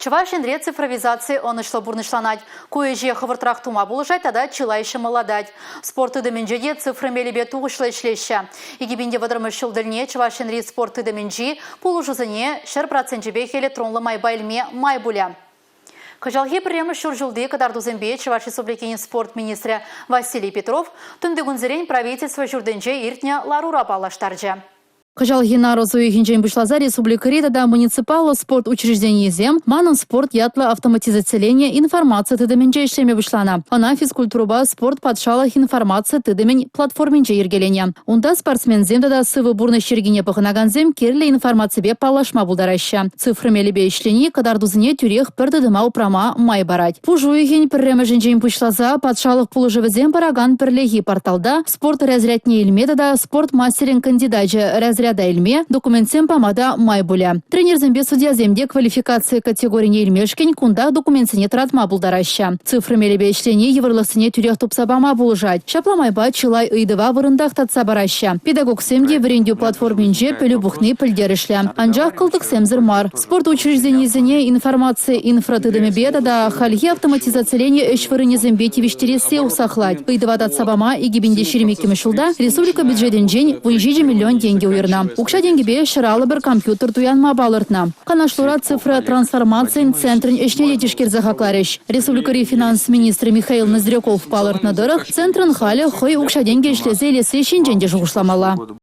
Чувашинре цифровизации онышло бурнышланать. Кое-же хавыртрах тума булыжать, тогда чилайше молодать. Спорт идаминджеде цифрымелебе туғышлы ишлеща. Игибинде вадырмышыл ділне Чувашинре спорт идаминджи пулужузыне шер процентжебе электронлы майбайлме майбуля. Кажалге премьер шуржулды кадардузембе Чуваш Республикин спорт министрі Василий Петров түндігінзерен правительство журденже иртня ларура балаштаржа. Кажалги нарозу ихинжен бушлаза республика да муниципалы спорт учреждений зем, манын спорт ятла автоматизацияление информации тыдыменже ишлеме бушлана. Она физкультуруба спорт подшалах информация тыдымень платформенже ергелене. Унда спортсмен зем да сывы бурны шергине пахынаган зем керле информациябе палашма булдараща. Цифрымелебе ишлени кадардузыне тюрех пірдыдыма упрама май барать. Пужу ихин пірреме женжен бушлаза подшалах пулыжывы зем параган пірлеги порталда спорт разрядне илмеда да спорт мастерин кандидатже разряд ряда ilme документсем помада майбуля. Тренер зембе судья земде квалификации категории илмешкин кунда документсене тратма булдараща. Цифры мелебе ишлене еврласыне тюрех тупсабама булжать. Шапла майба чилай ыйдыва вырындах татса бараща. Педагог семде врендю платформинже пелю бухны пыльдерышля. Анжах кылдык семзер мар. Спорт учреждений зене информации инфратыдыме беда да хальхи автоматизацияление эшвырыне зембе тивиштересе усахлать. Ыйдыва татсабама и гибинде шеремекке мешылда республика бюджетен жень 1 миллион деньги уйрна. Укша деньгебе шыралы бір компьютер туянма балыртна. Канашлура цифра трансформации центрын эшне детишкер захакларыш. Республикари финанс министрі Михаил Ноздряков балыртна дырых центрын халі хой укша деньги ишлезе елесі шинженде жуғышламала.